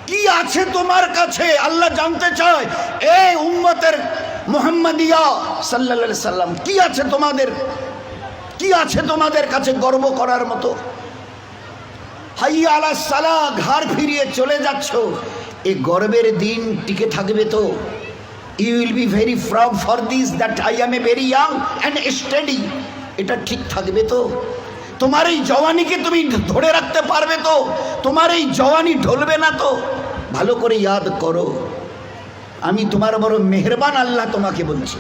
কি আছে তোমার কাছে আল্লাহ জানতে চায়। এই উম্মতের মুহাম্মাদিয়া সাল্লাল্লাহু আলাইহি সাল্লাম, কি আছে তোমাদের, কি আছে তোমাদের কাছে গর্ব করার মতো? হাইয়া আলাস সালাহ, ঘাড় ফিরিয়ে চলে যাচ্ছ, এই গর্বের দিন টিকে থাকবে তো? You will be very proud for this that I am a very young and study. এটা ঠিক থাকবে তো? তোমার এই জওয়ানিকে তুমি ধরে রাখতে পারবে তো? তোমার এই জওয়ানি ঢলবে না তো? ভালো করে ইয়াদ করো, আমি তোমার বড় মেহেরবান আল্লাহ তোমাকে বলছি,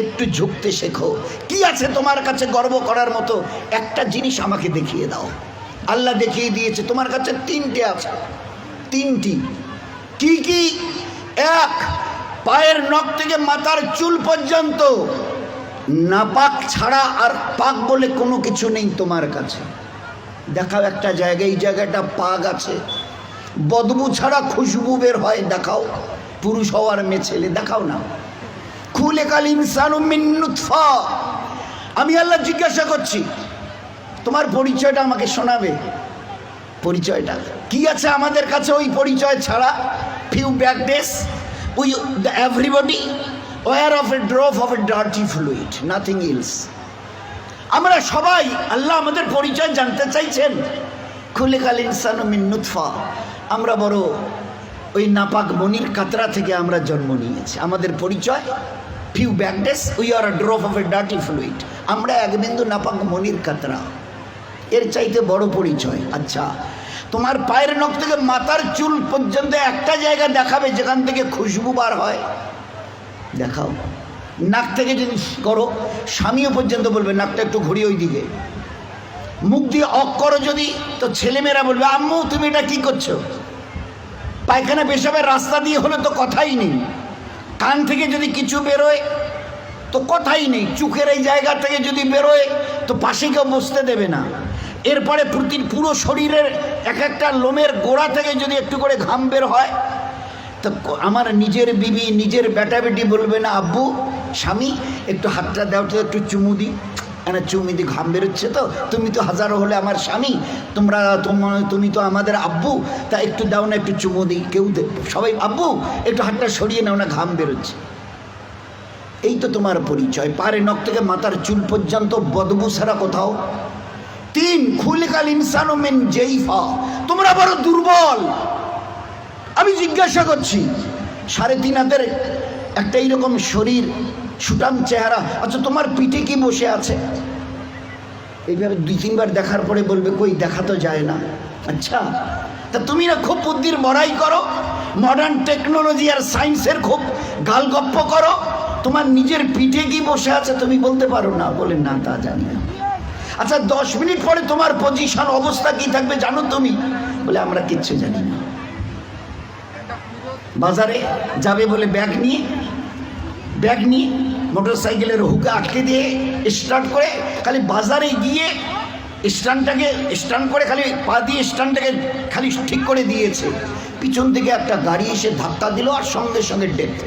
একটু ঝুঁকতে শেখো। কি আছে তোমার কাছে গর্ব করার মতো? একটা জিনিস আমাকে দেখিয়ে দাও। আল্লাহ দেখিয়ে দিয়েছে তোমার কাছে তিনটে আছে, তিনটি। কি কি? এক, পায়ের নখ থেকে মাথার চুল পর্যন্ত নাপাক ছাড়া আর পাক বলে কোনো কিছু নেই তোমার কাছে। দেখাও একটা জায়গায়, এই জায়গাটা পাক আছে, বদবু ছাড়া খুশবু বের হয়, দেখাও। পুরুষ হওয়ার মেয়ে ছেলে দেখাও না। খুলিকাল ইনসানু মিন নুতফা। আমি আল্লাহ জিজ্ঞাসা করছি, তোমার পরিচয়টা আমাকে শোনাবে। পরিচয়টা কি আছে আমাদের কাছে ওই পরিচয় ছাড়া? Few back days we everybody were of a drop of a dirty fluid, nothing else. আমরা সবাই, আল্লাহ আমাদের পরিচয় জানতে চাইছেন। খুলিকাল ইনসানু মিন নুতফা, আমরা বড় ওই নাপাক মনির কাতরা থেকে আমরা জন্ম নিয়েছি। আমাদের পরিচয় few back days we are a drop of a dirty fluid, আমরা এক বিন্দু নাপাক মনির কাতরা। এর চাইতে বড় পরিচয়? আচ্ছা, তোমার পায়ের নখ থেকে মাথার চুল পর্যন্ত একটা জায়গা দেখাবে যেখান থেকে খুশবু বার হয়, দেখাও। নাক থেকে যদি করো, স্বামীও পর্যন্ত বলবে নাকটা একটু ঘুরিয়ে ওই দিকে। মুখ দিয়ে অক করো যদি, তো ছেলেমেয়েরা বলবে আম্মু তুমি এটা কি করছো? পায়খানা পেশাবের রাস্তা দিয়ে হলে তো কথাই নেই। কান থেকে যদি কিছু বেরোয় তো কথাই নেই। চোখের এই জায়গা থেকে যদি বেরোয় তো পাশে কেউ বসতে দেবে না। এরপরে পুরো শরীরের এক একটা লোমের গোড়া থেকে যদি একটু করে ঘাম বের হয়, তো আমার নিজের বিবি, নিজের বেটা বেটি বলবে না আব্বু, স্বামী একটু হাতটা দাও তো, একটু চুমু দিই। না চুমু দি, ঘাম বেরোচ্ছে তো, তুমি তো হাজারো হলে আমার স্বামী, তুমি তো আমাদের আব্বু, তা একটু দাও না, একটু চুমু দিই। কেউ সবাই আব্বু একটু হাতটা সরিয়ে নাও না, ঘাম বেরোচ্ছে। এই তো তোমার পরিচয়। পারে নখ থেকে মাথার চুল পর্যন্ত বদবু ছাড়া কোথাও। তিন, খুলিকাল ইনসানু মিন জাইফা, তোমরা বড় দুর্বল। আমি জিজ্ঞাসা করছি, 3.5 হাতের একটা এইরকম শরীর, সুটাম চেহারা, আচ্ছা তোমার পিঠে কি বসে আছে? এইভাবে 2-3 বার দেখার পরে বলবে কই, দেখা তো যায় না। আচ্ছা, তা তুমি না খুব বুদ্ধির বড়াই করো, মডার্ন টেকনোলজি আর সায়েন্সের খুব গালগপ্প করো, তোমার নিজের পিঠে কি বসে আছে তুমি বলতে পারো না? বলে না, তা জানি না। আচ্ছা 10 মিনিট পরে তোমার পজিশন, অবস্থা কি থাকবে জানো তুমি? বলে আমরা কিচ্ছু জানি না। বাজারে যাবে বলে ব্যাগ নিয়ে মোটর সাইকেলের হুকে আটকে দিয়ে স্টার্ট করে খালি বাজারে গিয়ে স্ট্যান্ড করে খালি পা দিয়ে স্ট্যান্ডটাকে খালি ঠিক করে দিয়েছে। পিছন থেকে একটা গাড়ি এসে ধাক্কা দিল আর সঙ্গে সঙ্গে ডেথ।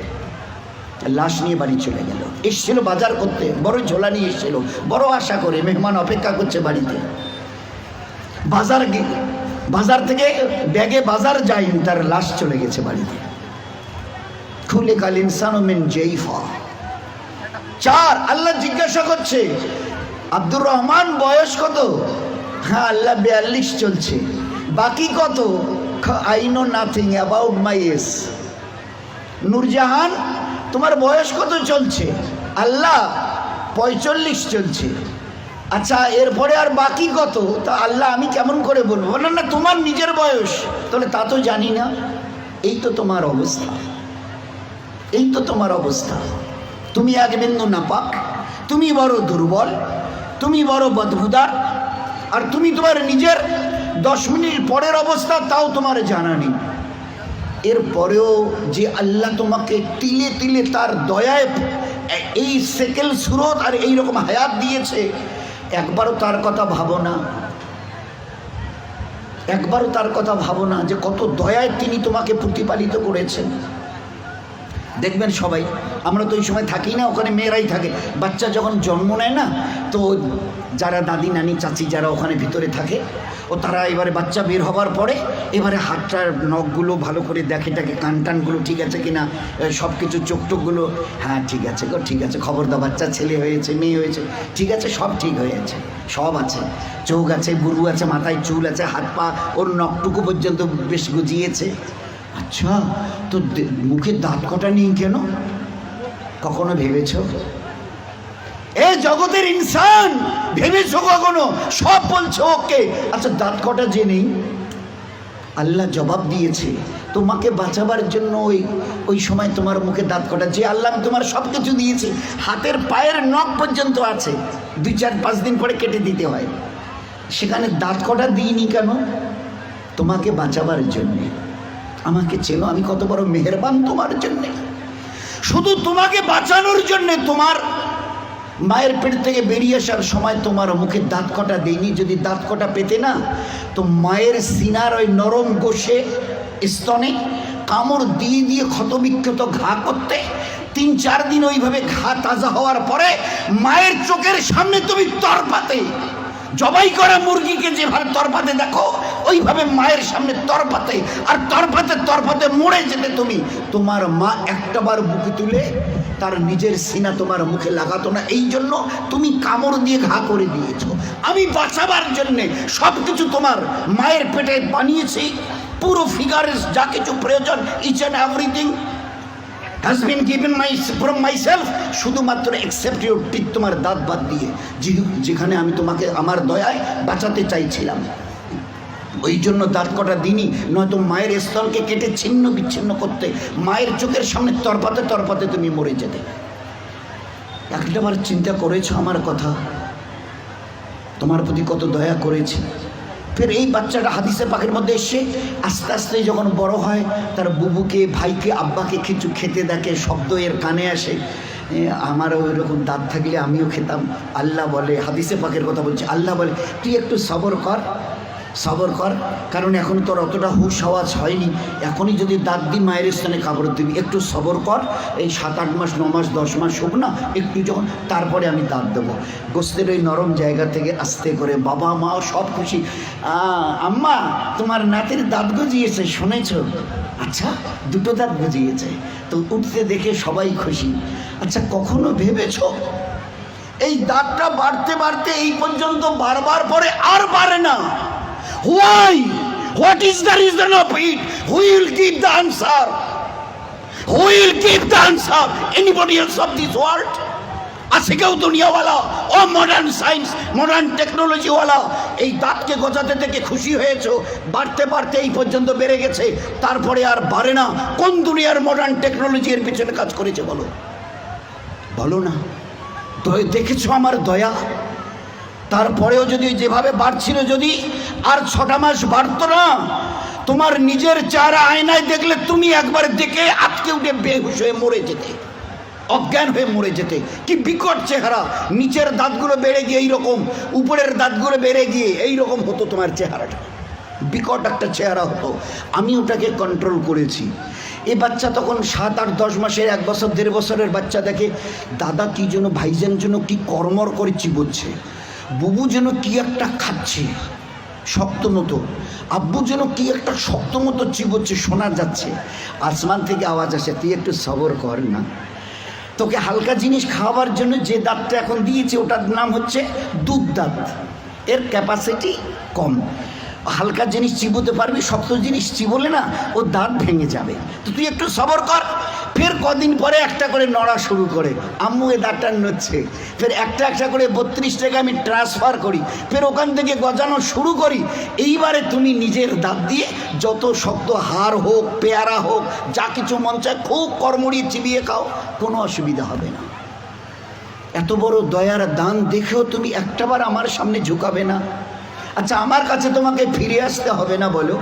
লাশ নিয়ে বাড়ি চলে গেল। এসছিল বাজার করতে, বড় ঝোলা নিয়ে এসছিল, বড় আশা করে মেহমান অপেক্ষা করছে বাড়িতে। বাজার থেকে ব্যাগে বাজার যায়নি, তার লাশ চলে গেছে বাড়িতে। খুলিকাল ইনসানু মিন জাইফা। 4, আল্লাহ জিজ্ঞাসা করছে আব্দুর রহমান বয়স কত? হ্যাঁ আল্লাহ 42 চলছে। বাকি কত? I know nothing about my age. Noorjahan তোমার বয়স কত চলছে? আল্লাহ 45 চলছে। আচ্ছা এরপরে আর বাকি কত? তা আল্লাহ আমি কেমন করে বলবো? না না তোমার নিজের বয়স। তাহলে তা তো জানি না। এই তো তোমার অবস্থা, এই তো তোমার অবস্থা। তুমি এক বিন্দু নাপাক, তুমি বড় দুর্বল, তুমি বড় বদবুদার, আর তুমি তোমার নিজের 10 মিনিট পরের অবস্থা তাও তোমার জানা নেই। এরপরেও যে আল্লাহ তোমাকে তিলে তিলে তার দয়ায় এই সেকেল সুরত আর এইরকম হায়াত দিয়েছে, একবারও তার কথা ভাবো না? একবারও তার কথা ভাবো না যে কত দয়ায় তিনি তোমাকে প্রতিপালিত করেছেন। দেখবেন সবাই, আমরা তো ওই সময় থাকি না, ওখানে মেয়েরাই থাকে। বাচ্চা যখন জন্ম নেয় না, তো যারা দাদি নানি চাচি যারা ওখানে ভিতরে থাকে, ও তারা এবারে বাচ্চা বের হবার পরে এবারে হাতটার নখগুলো ভালো করে দেখে টাকে, কান টানগুলো ঠিক আছে কিনা, সব কিছু চোখ টোকগুলো, হ্যাঁ ঠিক আছে গো, ঠিক আছে, খবর দাও, বাচ্চা ছেলে হয়েছে মেয়ে হয়েছে, ঠিক আছে, সব ঠিক হয়েছে, সব আছে, চোখ আছে, বুরু আছে, মাথায় চুল আছে, হাত পা ওর নখটুকু পর্যন্ত বেশ গজিয়েছে। আচ্ছা, তো মুখে দাঁত কটা নেই কেন? কখনো ভেবেছ? এ জগতের ইনসান, ভেবেছো কখনো? সব বলছো ওকে, আচ্ছা দাঁত কটা যে নেই? আল্লাহ জবাব দিয়েছে তোমাকে বাঁচাবার জন্য। ওই সময় তোমার মুখে দাঁত কটা, যে আল্লাহ তোমার সব কিছু দিয়েছে, হাতের পায়ের নখ পর্যন্ত আছে, 2-4-5 দিন পরে কেটে দিতে হয়, সেখানে দাঁত কটা দিইনি কেন? তোমাকে বাঁচাবার জন্যে। আমাকে চেনো, আমি কত বড় মেহেরবান তোমার জন্যে। শুধু তোমাকে বাঁচানোর জন্যে তোমার মায়ের পেট থেকে বেরিয়ে আসার সময় তোমার মুখে দাঁত কটা দেয়নি। যদি দাঁত কটা পেতে না, তো মায়ের সিনার ওই নরম গোশে স্তনে কামড় দিয়ে দিয়ে ক্ষতবিক্ষত ঘা করতে, 3-4 দিন ওইভাবে ঘা তাজা হওয়ার পরে মায়ের চোখের সামনে তুমি তরপাতে, জবাই করা মুরগিকে যেভাবে তরপাতে দেখো, ওইভাবে মায়ের সামনে তরপাতে, আর তরপাতে তরপাতে মরে যেতে তুমি। তোমার মা একটাবার বুকে তুলে তার নিজের সিনা তোমার মুখে লাগাতো না, এই জন্য তুমি কামড় দিয়ে ঘা করে দিয়েছো। আমি বাঁচাবার জন্যে সব কিছু তোমার মায়ের পেটে বানিয়েছি, পুরো ফিগারের যা কিছু প্রয়োজন, each and everything has been given from myself, শুধুমাত্র except your teeth, তোমার দাঁত বাদ দিয়ে, যেখানে আমি তোমাকে আমার দয়ায় বাঁচাতে চাইছিলাম, ওই জন্য দাঁত কটা দিনই, নয়তো মায়ের স্তনকে কেটে ছিন্ন বিচ্ছিন্ন করতে, মায়ের চোখের সামনে তরপাতে তরপাতে তুমি মরে যেতে। একটাবার চিন্তা করেছো আমার কথা? তোমার প্রতি কত দয়া করেছি। ফের এই বাচ্চাটা হাদিসে পাকের মধ্যে এসে আস্তে আস্তে যখন বড় হয়, তার বুবুকে, ভাইকে, আব্বাকে কিছু খেতে দেখে, শব্দ এর কানে আসে, আমারও ওইরকম দাঁত থাকলে আমিও খেতাম। আল্লাহ বলে, হাদিসে পাকের কথা বলছে, আল্লাহ বলে তুই একটু সবর কর, সবর কর, কারণ এখন তোর অতটা হুশ আওয়াজ হয়নি, এখনই যদি দাঁত দি মায়ের স্থানে কাপড় দিবি, একটু সবর কর, এই 7-8 মাস 9 মাস 10 মাস হোক না, একটু যখন, তারপরে আমি দাঁত দেবো। গোস্তের ওই নরম জায়গা থেকে আস্তে করে বাবা মা সব খুশি, আম্মা তোমার নাতির দাঁত গজিয়েছে শুনেছ? আচ্ছা, 2টো দাঁত গজিয়েছে, তো উঠতে দেখে সবাই খুশি। আচ্ছা, কখনো ভেবেছ এই দাঁতটা বাড়তে বাড়তে এই পর্যন্ত বারবার পরে আর বাড়ে না? Why? What is the reason of it? Who will give the answer? Who will give the answer? Anybody else of this world? আছে কেউ দুনিয়াওয়ালা ও মডার্ন সায়েন্স মডার্ন টেকনোলজিওয়ালা এই দাঁতকে গজাতে থেকে খুশি হয়েছো? বাড়তে বাড়তে এই পর্যন্ত বেড়ে গেছে, তারপরে আর বাড়ে না। কোন দুনিয়ার মডার্ন টেকনোলজি এর পিছনে কাজ করেছে বলো? বলো না। দেখেছো আমার দয়া? তারপরেও যদি যেভাবে বাড়ছিল, যদি আর 6টা মাস বাড়তো না, তোমার নিজের চেহারা আয়নায় দেখলে তুমি একবার দেখে আটকে উঠে বেহুশ হয়ে মরে যেতে, অজ্ঞান হয়ে মরে যেতে। কি বিকট চেহারা! নিচের দাঁতগুলো বেড়ে গিয়ে এইরকম, উপরের দাঁতগুলো বেড়ে গিয়ে এইরকম হতো তোমার চেহারাটা, বিকট একটা চেহারা হতো। আমি ওটাকে কন্ট্রোল করেছি। এ বাচ্চা তখন 7-8-10 মাসের, 1 বছর 1.5 বছরের বাচ্চা দেখে দাদা কি যেন, ভাইজান যেন কি কর্মর করে চিবোচ্ছে, বুবু যেন কি একটা খাচ্ছে শক্ত মতো, আব্বু যেন কি একটা শক্ত মতো চিবোচ্ছে, শোনা যাচ্ছে। আসমান থেকে আওয়াজ আসে, তুই একটু সবর কর না, তোকে হালকা জিনিস খাওয়াবার জন্য যে দাঁতটা এখন দিয়েছে ওটার নাম হচ্ছে দুধ দাঁত, এর ক্যাপাসিটি কম, হালকা জিনিস চিবোতে পারবি, শক্ত জিনিস চিবোলে না ও দাঁত ভেঙে যাবে, তো তুই একটু সবর কর। ফের কদিন পরে একটা করে নড়া শুরু করে, আম্মু এ দাঁতটা নড়ছে, ফের একটা একটা করে 32 টাকা আমি ট্রান্সফার করি, ফের ওখান থেকে গজানো শুরু করি। এইবারে তুমি নিজের দাঁত দিয়ে যত শক্ত হাড় হোক, পেয়ারা হোক, যা কিছু মন চায় খুব কড়মড়িয়ে চিবিয়ে খাও, কোনো অসুবিধা হবে না। এত বড় দয়ার দান দেখেও তুমি একটাবার আমার সামনে ঝুঁকাবে না? আচ্ছা, আমার কাছে তোমাকে ফিরে আসতে হবে না? বলো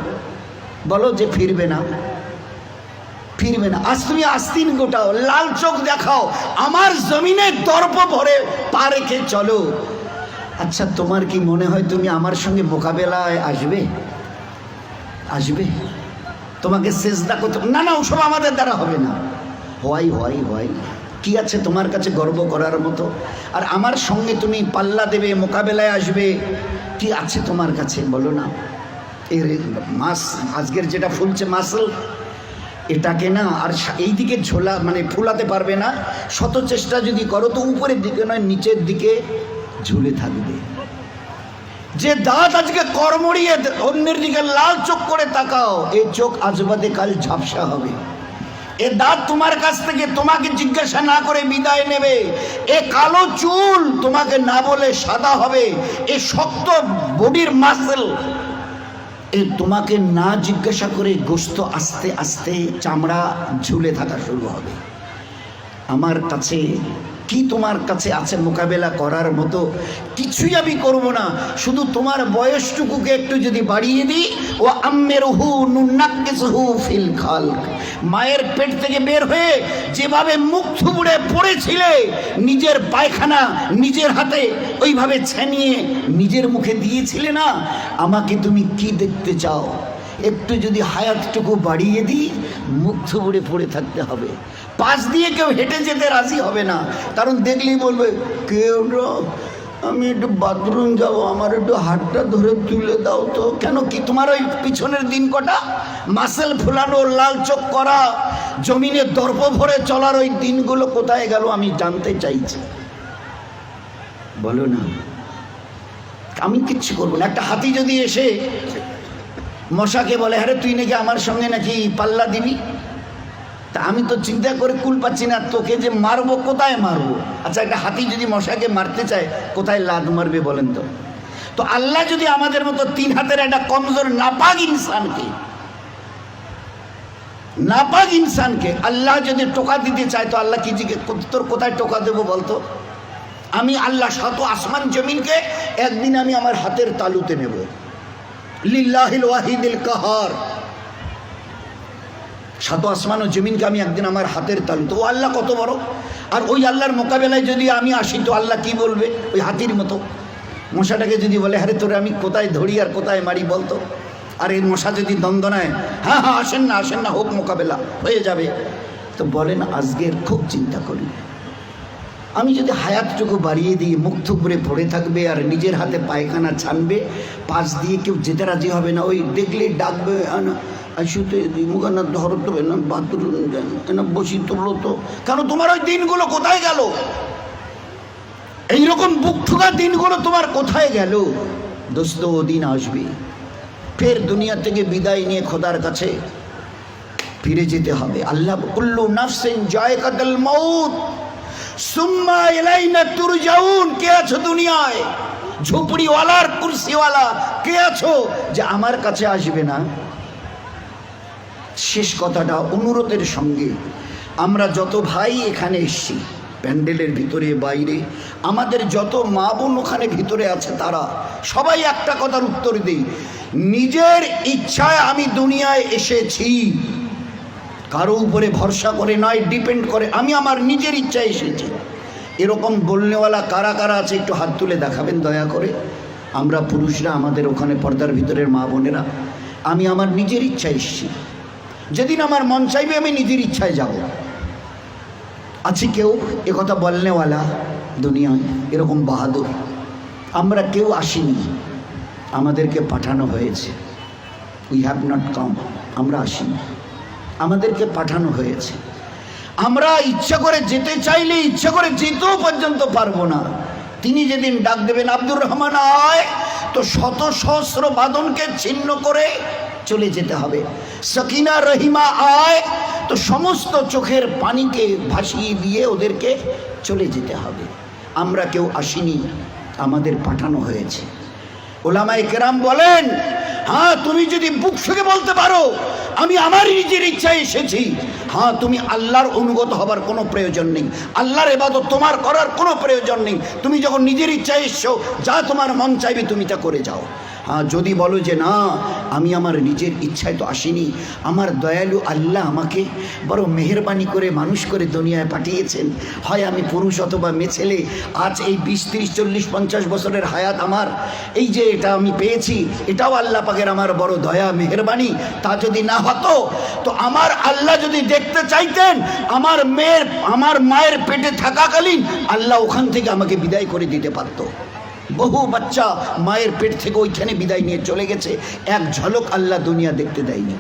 বলো যে ফিরবে না, ফিরবে না। আজ তুমি আস্তিন গোটাও, লাল চোখ দেখাও, আমার জমিনে দর্প ভরে পা রেখে চলো। আচ্ছা, তোমার কি মনে হয় তুমি আমার সঙ্গে মোকাবেলায় আসবে? আসবে? তোমাকে সেজদা করতে না, না, ওসব আমাদের দ্বারা হবে না। হোয়াই হোয়াই হোয়াই, কি আছে তোমার কাছে গর্ব করার মতো? আর আমার সঙ্গে তুমি পাল্লা দেবে, মোকাবেলায় আসবে, কি আছে তোমার কাছে বলো না? এর মাস আজকের যেটা ফুলছে মাসল, এটাকে না আর এই দিকে ঝোলা মানে ফুলাতে পারবে না। শত চেষ্টা যদি করো তো উপরের দিকে নয় নিচের দিকে ঝুলে থাকবে। যে দাঁত আজকে কর্মড়িয়ে অন্যের দিকে লাল চোখ করে তাকাও, এই চোখ আজ বাদে কাল ঝাপসা হবে। এ দাঁত তোমার কাছ থেকে তোমাকে জিজ্ঞাসা না করে বিদায় নেবে। এ কালো চুল তোমাকে না বলে সাদা হবে। এ শক্ত বডির মাসল এ তোমাকে না জিজ্ঞাসা করে গোস্ত আস্তে আস্তে চামড়া ঝুলে থাকা শুরু হবে। আমার কাছে কি তোমার কাছে আছে মোকাবেলা করার মতো? কিছুই আমি করব না, শুধু তোমার বয়সটুকুকে একটু যদি বাড়িয়ে দিই। ও আম্মেরহু নুন্নাক্কিসহু ফিল খালক, মায়ের পেট থেকে বের হয়ে যেভাবে মুখ থুবড়ে পড়েছিলে, নিজের পায়খানা নিজের হাতে ওইভাবে ছেনিয়ে নিজের মুখে দিয়েছিলে না, আমাকে তুমি কি দেখতে চাও? একটু যদি হায়াতটুকু বাড়িয়ে দিই, মুখ থুবড়ে পড়ে থাকতে হবে। পাশ দিয়ে কেউ হেঁটে যেতে রাজি হবে না, কারণ দেখলেই বলবে কেউ আমি একটু বাথরুম যাব, আমার একটু হাতটা ধরে তুলে দাও তো। কেন কি তোমার ওই পিছনের দিন কটা মাসেল ফুলানো, লাল চোখ করা, জমিনে দর্প ভরে চলার ওই দিনগুলো কোথায় গেল আমি জানতে চাইছি, বলো না? আমি কিচ্ছু করবো না। একটা হাতি যদি এসে মশাকে বলে আরে তুই নাকি আমার সঙ্গে নাকি পাল্লা দিবি, তা আমি তো চিন্তা করে কুল পাচ্ছি না, তোকে যে মারবো কোথায় মারবো? আচ্ছা, একটা হাতি যদি মশাকে মারতে চায় কোথায় লাদ মারবে বলেন তো? তো আল্লাহ যদি আমাদের মতো 3 হাতের একটা কমজোর নাপাক ইনসানকে আল্লাহ যদি টোকা দিতে চায়, তো আল্লাহ কি জিজ্ঞেস তোর কোথায় টোকা দেবো বলতো? আমি আল্লাহ শত আসমান জমিনকে একদিন আমি আমার হাতের তালুতে নেব। লিল্লাহিল ওয়াহিদিল কাহার, শত আসমান ও জমিনকে আমি একদিন আমার হাতের তালুতে। ও আল্লাহ কত বড়! আর ওই আল্লাহর মোকাবেলায় যদি আমি আসি, তো আল্লাহ কি বলবে? ওই হাতির মতো মশাটাকে যদি বলে আরে তোরে আমি কোথায় ধরি আর কোথায় মারি বলতো? আর এই মশা যদি দ্বন্দ্বনায় হ্যাঁ হ্যাঁ আসেন না হোক, মোকাবেলা হয়ে যাবে। তো বলেন আজকের খুব চিন্তা করি, আমি যদি হায়াতটুকু বাড়িয়ে দিই, মুখ থুবড়ে পড়ে থাকবে আর নিজের হাতে পায়খানা ছানবে, পাশ দিয়ে কেউ যেতে রাজি হবে না। ওই দেখলে ডাকবে আসুতে মুখানা ধরো তো না, বাথরুম না বসি তোলো তো। কেন তোমার ওই দিনগুলো কোথায় গেল? এইরকম বুক ঠুকা দিনগুলো তোমার কোথায় গেল? দোস্ত, ও দিন আসবে, ফের দুনিয়া থেকে বিদায় নিয়ে খোদার কাছে ফিরে যেতে হবে। আল্লাহ কুল্লু নাফসিন যায়কাতুল মাউত সুম্মা ইলাইনা তুরজাউন। কে আছো দুনিয়ায়? ঝুপড়িওয়ালার কুরসিওয়ালা কে আছো যে আমার কাছে আসবে না? শেষ কথাটা অনুরোধের সঙ্গে, আমরা যত ভাই এখানে এসছি, প্যান্ডেলের ভিতরে বাইরে, আমাদের যত মা বোন ওখানে ভিতরে আছে, তারা সবাই একটা কথার উত্তর দিই, নিজের ইচ্ছায় আমি দুনিয়ায় এসেছি, কারো উপরে ভরসা করে নয়, ডিপেন্ড করে। আমি আমার নিজের ইচ্ছায় এসেছি। এরকম বলনেওয়ালা কারা কারা আছে একটু হাত তুলে দেখাবেন দয়া করে। আমরা পুরুষরা, আমাদের ওখানে পর্দার ভিতরের মা বোনেরা, আমি আমার নিজের ইচ্ছায় এসেছি, যেদিন আমার মন চাইবে আমি নিজের ইচ্ছায় যাব। আছে কেউ একথা বলনেওয়ালা দুনিয়ায় এরকম বাহাদুর? আমরা কেউ আসিনি, আমাদেরকে পাঠানো হয়েছে। উই হ্যাভ নট কাম, আমরা আসিনি, আমাদেরকে পাঠানো হয়েছে। আমরা ইচ্ছা করে যেতে চাইলে ইচ্ছা করে যেতেও পর্যন্ত পারবো না। তিনি যেদিন ডাক দেবেন আব্দুর রহমান আয়, তো শত সহস্র বাঁধনকে ছিন্ন করে চলে যেতে হবে। সকিনা রহিমা আয়, তো সমস্ত চোখের পানিকে ভাসিয়ে দিয়ে ওদেরকে চলে যেতে হবে। আমরা কেউ আসিনি, আমাদের পাঠানো হয়েছে। ওলামায়ে কেরাম বলেন, হ্যাঁ তুমি যদি বুক ফুঁকে বলতে পারো আমি আমার নিজের ইচ্ছায় এসেছি, হ্যাঁ তুমি আল্লাহর অনুগত হবার কোনো প্রয়োজন নেই, আল্লাহর ইবাদত তোমার করার কোনো প্রয়োজন নেই। তুমি যখন নিজের ইচ্ছায় এসছো, যা তোমার মন চাইবে তুমি তা করে যাও। যদি বলো যে না, আমি আমার নিজের ইচ্ছায় তো আসিনি, আমার দয়ালু আল্লাহ আমাকে বড় মেহেরবানি করে মানুষ করে দুনিয়ায় পাঠিয়েছেন, হয় আমি পুরুষ অথবা মেয়ে ছেলে, আজ এই 20, 30, 40, 50 বছরের হায়াত আমার, এই যে এটা আমি পেয়েছি, এটাও আল্লাহ পাকের আমার বড় দয়া মেহেরবানি। তা যদি না হতো তো আমার আল্লাহ যদি দেখতে চাইতেন, আমার মায়ের পেটে থাকাকালীন আল্লাহ ওখান থেকে আমাকে বিদায় করে দিতে পারতো। বহু বাচ্চা মায়ের পেট থেকে ওইখানে বিদায় নিয়ে চলে গেছে, এক ঝলক আল্লাহ দুনিয়া দেখতে দেয়নি।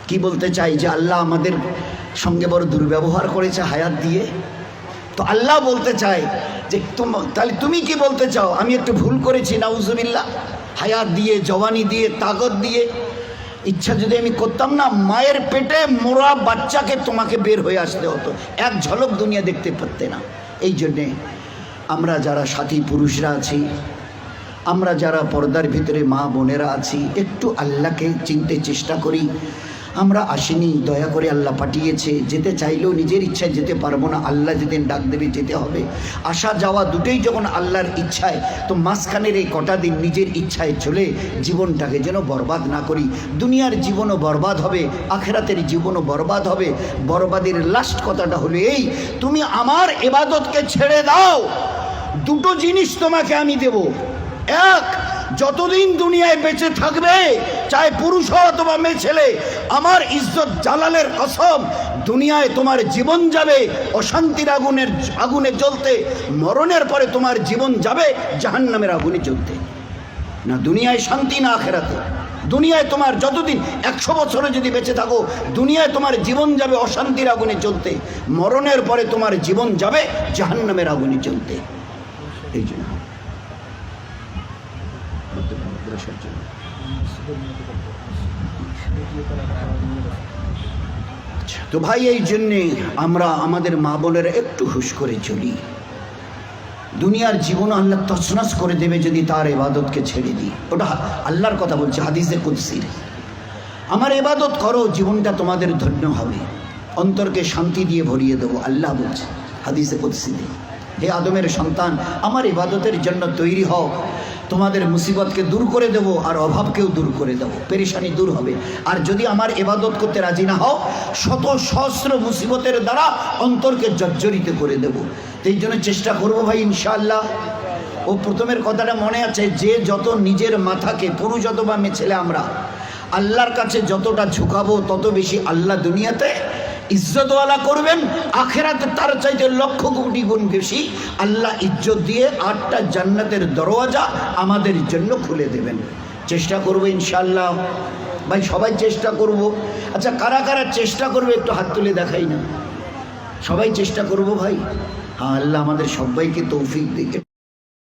কি বলতে চাই যে আল্লাহ আমাদের সঙ্গে বড় দুর্ব্যবহার করেছে হায়াত দিয়ে। তো আল্লাহ বলতে চায় যে তাহলে তুমি কি বলতে চাও আমি একটু ভুল করেছি? নাউজুবিল্লাহ। হায়াত দিয়ে, জওয়ানি দিয়ে, তাকত দিয়ে, ইচ্ছা যদি আমি করতাম না, মায়ের পেটে মোরা বাচ্চাকে তোমাকে বের হয়ে আসতে হতো, এক ঝলক দুনিয়া দেখতে পারতে না। এই জন্যে আমরা যারা সাথী পুরুষরা আছি, আমরা যারা পর্দার ভিতরে মা বোনেরা আছি, একটু আল্লাহকে চিনতে চেষ্টা করি। আমরা আসিনি, দয়া করে আল্লাহ পাঠিয়েছে। যেতে চাইলেও নিজের ইচ্ছায় যেতে পারবো না, আল্লাহ যেদিন ডাক দেবে যেতে হবে। আসা যাওয়া দুটোই যখন আল্লাহর ইচ্ছায়, তো মাঝখানের এই কটা দিন নিজের ইচ্ছায় চলে জীবনটাকে যেন বরবাদ না করি। দুনিয়ার জীবনও বরবাদ হবে, আখেরাতের জীবনও বরবাদ হবে। বরবাদের লাস্ট কথাটা হলো এই, তুমি আমার ইবাদতকে ছেড়ে দাও, দুটো জিনিস তোমাকে আমি দেব। এক, যতদিন দুনিয়ায় বেঁচে থাকবে, চাहे পুরুষ হও অথবা মেয়ে ছেলে, আমার ইজ্জত জালালের কসম, দুনিয়ায় তোমার জীবন যাবে অশান্তির আগুনে জ্বলতে, মরণের পরে তোমার জীবন যাবে জাহান্নামের আগুনে জ্বলতে। না দুনিয়ায় শান্তি, না আখেরাতে। দুনিয়ায় তোমার যতদিন 100 বছরে যদি বেঁচে থাকো, দুনিয়ায় তোমার জীবন যাবে অশান্তির আগুনে জ্বলতে, মরণের পরে তোমার জীবন যাবে জাহান্নামের আগুনে জ্বলতে। এই জন্য তো ভাই, এই জন্যে আমরা আমাদের মা বোনেরা একটু হুঁশ করে চলি। দুনিয়ার জীবন আল্লাহ তছনছ করে দেবে যদি তার ইবাদতকে ছেড়ে দিই। ওটা আল্লাহর কথা বলছে হাদিসে কুদসির। আমার ইবাদত করো, জীবনটা তোমাদের ধন্য হবে, অন্তরকে শান্তি দিয়ে ভরিয়ে দেবো, আল্লাহ বলছে হাদিসে কুদসিতে। হে আদমের সন্তান, আমার ইবাদতের জন্য তৈরি হও, তোমাদের মুসিবতকে দূর করে দেব, আর অভাবকেও দূর করে দেব, পেরেশানি দূর হবে। আর যদি আমার ইবাদত করতে রাজি না হও, শত সহস্র মুসিবতের দ্বারা অন্তরকে জর্জরিত করে দেব। এই জন্য চেষ্টা করবো ভাই ইনশাআল্লাহ। ও প্রথমের কথাটা মনে আছে, যে যত নিজের মাথাকে, পুরুষ অথবা মেয়ে ছেলে, আমরা আল্লাহর কাছে যতটা ঝুঁকাবো, তত বেশি আল্লাহ দুনিয়াতে ইজ্জতওয়ালা করবেন, আখেরাতে তার চাইতে লক্ষ কোটি গুণ বেশি আল্লাহ ইজ্জত দিয়ে 8টা জান্নাতের দরওয়াজা আমাদের জন্য খুলে দেবেন। চেষ্টা করবো ইনশাআল্লাহ ভাই, সবাই চেষ্টা করব। আচ্ছা, কারা কারা চেষ্টা করবে একটু হাত তুলে দেখাই না। সবাই চেষ্টা করব ভাই। হ্যাঁ, আল্লাহ আমাদের সবাইকে তৌফিক দিকে।